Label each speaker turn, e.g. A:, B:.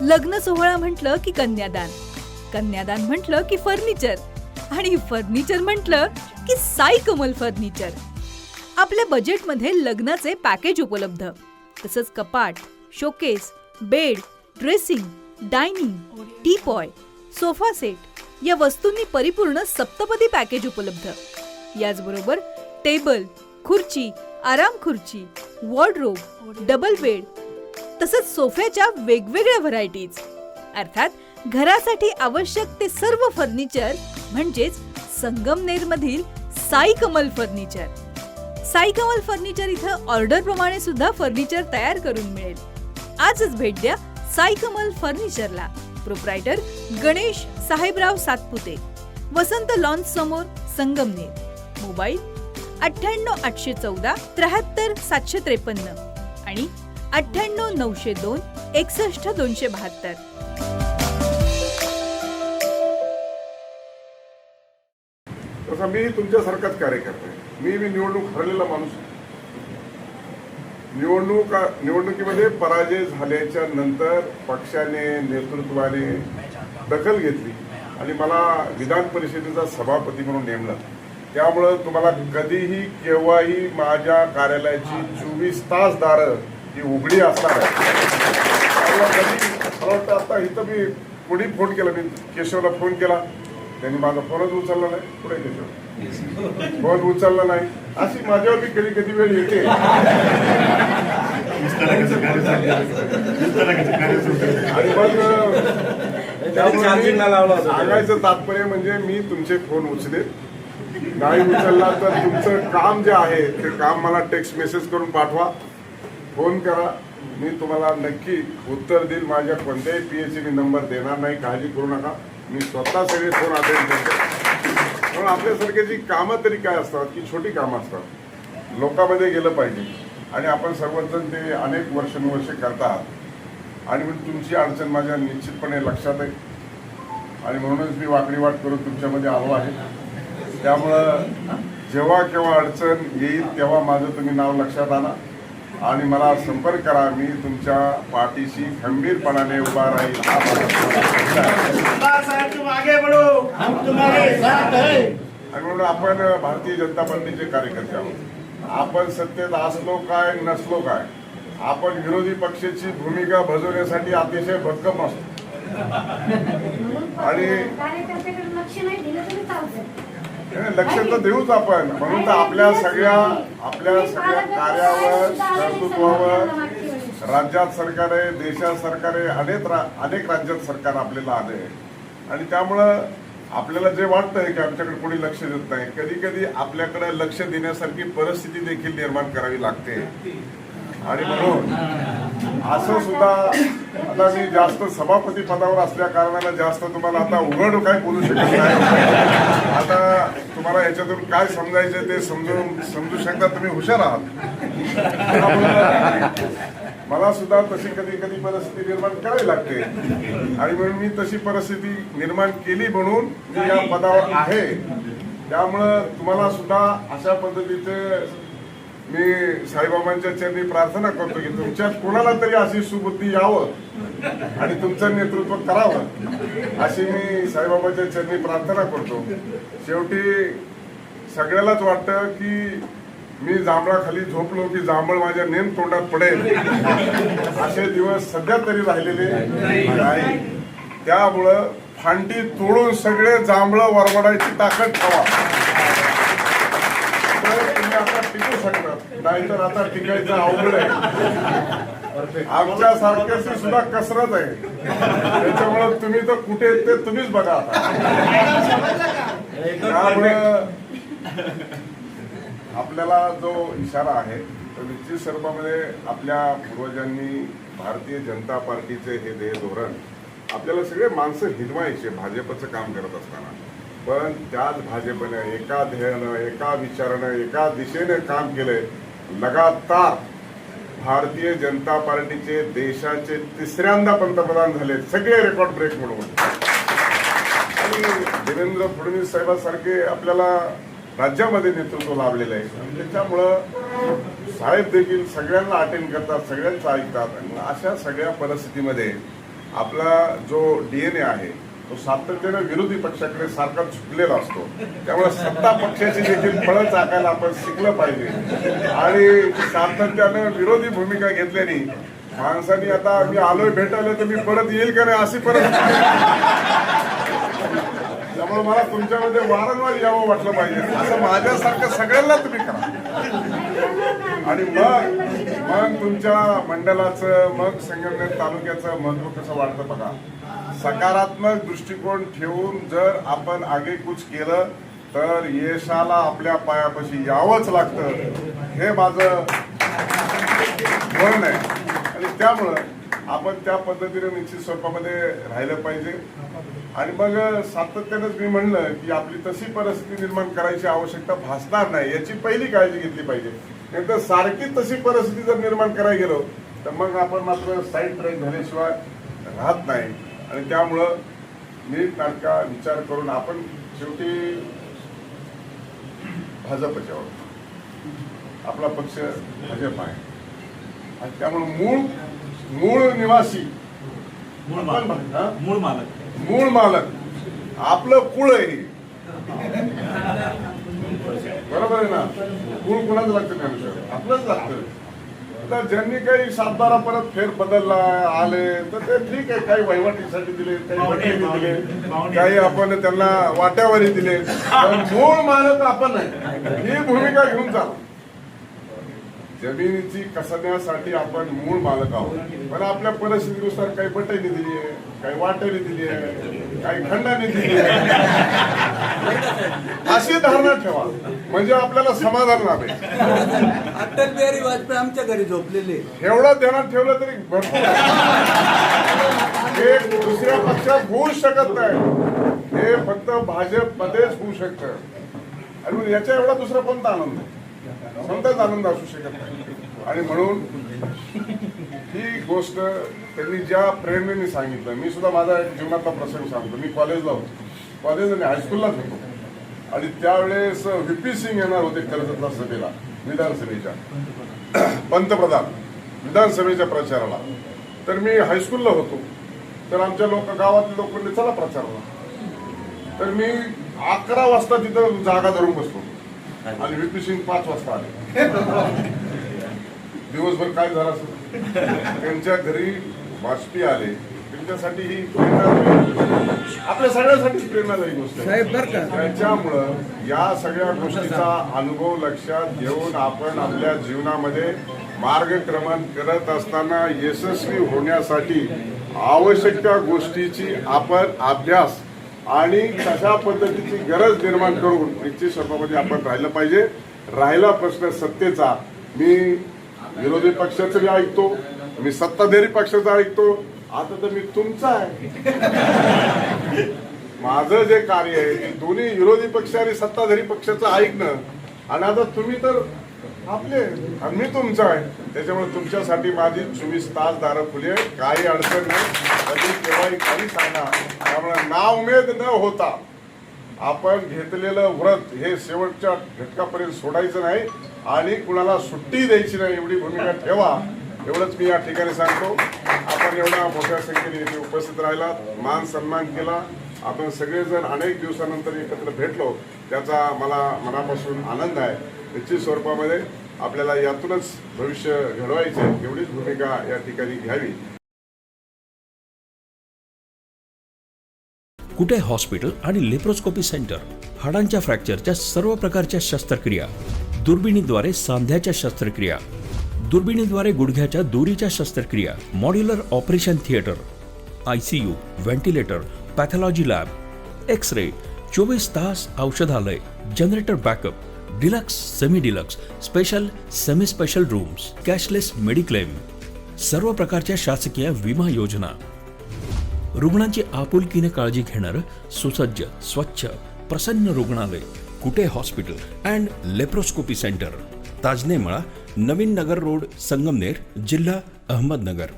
A: लग्न सोहळा म्हटलं की कन्यादान, कन्यादान म्हटलं की फर्निचर आणि फर्निचर म्हटलं की साई कमल फर्निचर. आपल्या बजेटमध्ये लग्नाचे पॅकेज उपलब्ध, तसंच कपाट, showcase, bed, dressing, dining, teapoy, sofa set या वस्तूंनी परिपूर्ण सप्तपदी पॅकेज उपलब्ध. याचबरोबर टेबल, खुर्ची, आराम खुर्ची, वॉर्डरोब, डबल बेड तसंच सोफ्याच्या वेगवेगळ्या व्हरायटीज. अर्थात घरासाठी आवश्यक ते सर्व फर्निचर म्हणजेच संगमनेरमधील साई कमल फर्निचर. साई कमल फर्निचर इथं ऑर्डर प्रमाणे सुद्धा फर्निचर तयार करून मिळेल. आजच भेट द्या साई कमल फर्निचरला. प्रोप्रायटर गणेश साहेबराव सातपुते, वसंत लॉन्स समोर, संगमनेर. मोबाईल 98 814 73 753 आणि 98 902 61 272.
B: तसा मी तुमच्यासारखाच कार्यकर्ता आहे. मी निवडणूक हरलेला माणूस. निवडणुकीमध्ये पराजय झाल्याच्या नंतर पक्षाने, नेतृत्वाने दखल घेतली आणि मला विधान परिषदेचा सभापती म्हणून नेमलं. त्यामुळं तुम्हाला कधीही केव्हाही माझ्या कार्यालयाची 24 तास दारं ही उघडी असणार आहे. मला वाटतं आता इथं मी कोणी फोन केला, मी केशवला फोन केला, त्यांनी माझा फोनच उचलला नाही. पुढे केशव फोन उचलला नाही. अशी माझ्यावर कधी कधी वेळ येते. आणि मग सांगायचं तात्पर्य म्हणजे मी तुमचे फोन उचले नाही, उचलला तर तुमचं काम जे आहे ते काम मला टेक्स्ट मेसेज करून पाठवा, फोन करा, मी तुम्हाला नक्की उत्तर देईल. माझ्या कोणत्याही पीएची मी नंबर देणार नाही, काळजी करू नका. मी स्वतः सगळे फोन अटेंड करतो. म्हणून आपल्यासारख्याची कामं तरी काय असतात की छोटी कामं असतात, लोकांमध्ये गेलं पाहिजे आणि आपण सर्वजण ते अनेक वर्षानुवर्षे करतात आणि म्हणून तुमची अडचण माझ्या निश्चितपणे लक्षात आहे आणि म्हणूनच मी वाकडी वाट करून तुमच्यामध्ये आलो आहे. त्यामुळं जेव्हा केव्हा अडचण येईल तेव्हा माझं तुम्ही नाव लक्षात आणा आणि मला संपर्क करा. मी तुमच्या पाठीशी खंबीरपणाने उभा राहील. आणि म्हणून आपण भारतीय जनता पार्टीचे कार्यकर्ते आहोत. आपण सत्तेत असलो काय नसलो काय, आपण विरोधी पक्षाची भूमिका बजावण्यासाठी अतिशय भक्कम असतो आणि लक्ष तर देऊच आपण. म्हणून तर आपल्या सगळ्या कार्यावर, कर्तृत्वावर राज्यात सरकार आहे, देशात सरकार आहे, अनेक राज्यात सरकार आपल्याला आले आणि त्यामुळं आपल्याला जे वाटतंय की आमच्याकडे कोणी लक्ष देत नाही, कधी कधी आपल्याकडे लक्ष देण्यासारखी परिस्थिती देखील निर्माण करावी लागते. आणि म्हणून असं सुद्धा आता मी जास्त सभापती पदावर असल्या कारणानं जास्त तुम्हाला आता उघड काय बोलू शकत नाही. आता तुम्हाला याच्यातून काय समजायचं ते समजू शकता, तुम्ही हुशार आहात. मला सुद्धा तशी कधी कधी परिस्थिती निर्माण करावी लागते आणि म्हणून मी तशी परिस्थिती निर्माण केली म्हणून मी या पदावर आहे. त्यामुळं तुम्हाला सुद्धा अशा पद्धतीचे मी साईबाबांच्या चरणी प्रार्थना करतो की तुमच्यात कोणाला तरी अशी सुबुद्धी यावं आणि तुमचं नेतृत्व करावं अशी मी साईबाबांच्या चरणी प्रार्थना करतो. शेवटी सगळ्यालाच वाटतं की मी जांभळाखाली झोपलो की जांभळ माझ्या नेम तोंडात पडेल, असे दिवस सध्या तरी राहिलेले नाही. त्यामुळं फांटी तोडून सगळे जांभळं वरवडायची ताकद ठेवा. आता टिकू शकतात, नाहीतर आता टिकायचं अवघड आहे. आमच्या सारख्याची सुद्धा कसरत आहे. त्याच्यामुळे तुम्ही तर कुठे ते तुम्हीच बघा. त्यामुळे आपल्याला जो इशारा आहे तो निश्चित स्वरूपामध्ये आपल्या पूर्वजांनी भारतीय जनता पार्टीचे हे ध्येय धोरण आपल्याला सगळे माणसं हिरवायचे भाजपचं काम करत असताना, पण त्याच भाजपने एका ध्येयानं, एका विचारानं, एका दिशेने काम केलंय. लगातार भारतीय जनता पार्टीचे देशाचे 3ऱ्यांदा पंतप्रधान झाले, सगळे रेकॉर्ड ब्रेक म्हणून. आणि देवेंद्र फडणवीस साहेबांसारखे आपल्याला राज्यामध्ये नेतृत्व लाभलेलं आहे. त्याच्यामुळं साहेब देखील सगळ्यांना अटेंड करतात, सगळ्यांचं ऐकतात. आणि अशा सगळ्या परिस्थितीमध्ये आपला जो DNA आहे तो सातत्यानं विरोधी पक्षाकडे सारखा झुकलेला असतो. त्यामुळे सत्ता पक्षाची देखील फळं चाकायला आपण शिकलं पाहिजे आणि सातत्यानं विरोधी भूमिका घेतल्याने माणसांनी आता मी आलोय भेटायला तर मी परत येईल का नाही अशी त्यामुळे मला तुमच्यामध्ये वारंवार यावं वाटलं पाहिजे. असं माझ्यासारखं सगळ्यांना तुम्ही करा आणि मग तुमच्या मंडळाचं मग संगमनेर तालुक्याचं महत्व कसं वाटतं बघा. सकारात्मक दृष्टिकोन ठेवून जर आपण आगेकूच केलं तर यशाला आपल्या पायापाशी यावंच लागतं हे माझं धोरण आहे आणि त्यामुळं आपण त्या पद्धतीने निश्चित स्वरूपामध्ये राहिलं पाहिजे. आणि मग सातत्यानंच मी म्हणलं की आपली तशी परिस्थिती निर्माण करायची आवश्यकता भासणार नाही याची पहिली काळजी घेतली पाहिजे. नंतर सारखी तशी परिस्थिती जर निर्माण करायला गेलो तर मग आपण मात्र साईड ट्रॅक झाल्याशिवाय राहत नाही आणि त्यामुळं नीट नाटका विचार करून आपण शेवटी भाजपच्यावर आपला पक्ष भाजप आहे आणि त्यामुळे मूळ निवासी मूळ मालक आपलं कुळ आहे. बरोबर आहे ना. कुळ कुणाचं लागतं त्यानुसार आपलंच लागतं. तर ज्यांनी काही सातबारा परत फेर बदलला आले तर ते ठीक आहे. काही वहिवाटीसाठी दिले, काही वकिली दिले, काही आपण त्यांना वाट्यावरी दिले. मूळ मालक आपण आहे ही भूमिका घेऊन चालू. जमिनीची कसण्यासाठी आपण मूळ मालक आहोत पण आपल्या परिस्थितीनुसार काही बटाईने दिली आहे, काही वाट्याने दिली आहे, काही खंडाने दिली आहे अशी धारणा ठेवा म्हणजे आपल्याला समाधान लाभेल.
C: अटल बिहारी वाजपेयी आमच्या घरी झोपलेले
B: एवढं ध्यानात ठेवलं तरी भरपूर. हे दुसऱ्या पक्षात होऊच शकत नाही. हे फक्त भाजपमध्येच होऊ शकतं आणि याच्या एवढा दुसरा कोणता आनंद नाही. कोणताच आनंद असू शकत नाही. आणि म्हणून ही गोष्ट त्यांनी ज्या प्रेरणेने सांगितलं. मी सुद्धा माझा एक जीवनातला प्रसंग सांगतो. मी कॉलेजला होतो, कॉलेज आणि हायस्कूललाच होतो आणि त्यावेळेस व्ही.पी. सिंग येणार होते कर्जतला सभेला, विधानसभेच्या पंतप्रधान विधानसभेच्या प्रचाराला. तर मी हायस्कूलला होतो तर आमच्या गावातले लोक म्हणले चला प्रचाराला. तर मी 11 वाजता तिथं जागा धरून बसलो आणि व्ही.पी. सिंग 5 वाजता आले. दिवसभर काय झालं असं त्यांच्या घरी वाजपेयी आले. त्यांच्यासाठी ही आपल्या सगळ्यासाठी प्रेरणादायी गोष्ट आहे. त्याच्यामुळं या सगळ्या गोष्टीचा अनुभव लक्षात घेऊन आपण आपल्या जीवनामध्ये मार्गक्रमण करत असताना यशस्वी होण्यासाठी आवश्यक त्या गोष्टीची आपण अभ्यास आणि तशा पद्धतीची गरज निर्माण करून निश्चित स्वरूपामध्ये आपण राहिलं पाहिजे. राहिला प्रश्न सत्तेचा. मी विरोधी पक्षाचं ऐकतो, मी सत्ताधारी पक्षाचं ऐकतो, आता तर मी तुमचा आहे. माझं जे कार्य आहे ते दोन्ही विरोधी पक्ष आणि सत्ताधारी पक्षाचं ऐकणं आणि आता तुम्ही तर आपले आणि मी तुमचा आहे. त्याच्यामुळे तुमच्यासाठी माझी 24 तास दारं खुली आहे. काही अडचण नाही. कधी केव्हाही काही सांगा. त्यामुळे नाउमेद न होता आपण घेतलेलं व्रत हे शेवटच्या घटकापर्यंत सोडायचं नाही आणि कुणाला सुट्टी द्यायची नाही एवढी भूमिका ठेवा. एवढंच मी या ठिकाणी सांगतो. आपण एवढ्या मोठ्या संख्येने इथे उपस्थित राहिलात, मान सन्मान केला. आपण सगळेजण अनेक दिवसानंतर एकत्र भेटलो त्याचा मला मनापासून आनंद आहे. निश्चित स्वरूपामध्ये आपल्याला यातूनच भविष्य घडवायचे एवढीच भूमिका या ठिकाणी घ्यावी.
D: कुठे हॉस्पिटल आणि लेप्रोस्कोपी सेंटर, हाडांच्या फ्रॅक्चरच्या सर्व प्रकारच्या शस्त्रक्रिया, दुर्बिणीद्वारे सांध्याच्या शस्त्रक्रिया, दुर्बिणीद्वारे गुडघ्याच्या दोरीच्या शस्त्रक्रिया, modular operation theatre, ICU, ventilator, pathology lab, X-ray, 24 तास औषधालय, generator backup, deluxe, semi deluxe, special, semi special rooms, cashless mediclaim, सर्व प्रकारच्या शासकीय विमा योजना, रुग्णांची आपुलकीने काळजी घेणारं सुसज्ज, स्वच्छ, प्रसन्न रुग्णालय, Kute hospital and laparoscopy centre, Tajne Mala, Navin Nagar road, Sangamner, जिल्हा अहमदनगर.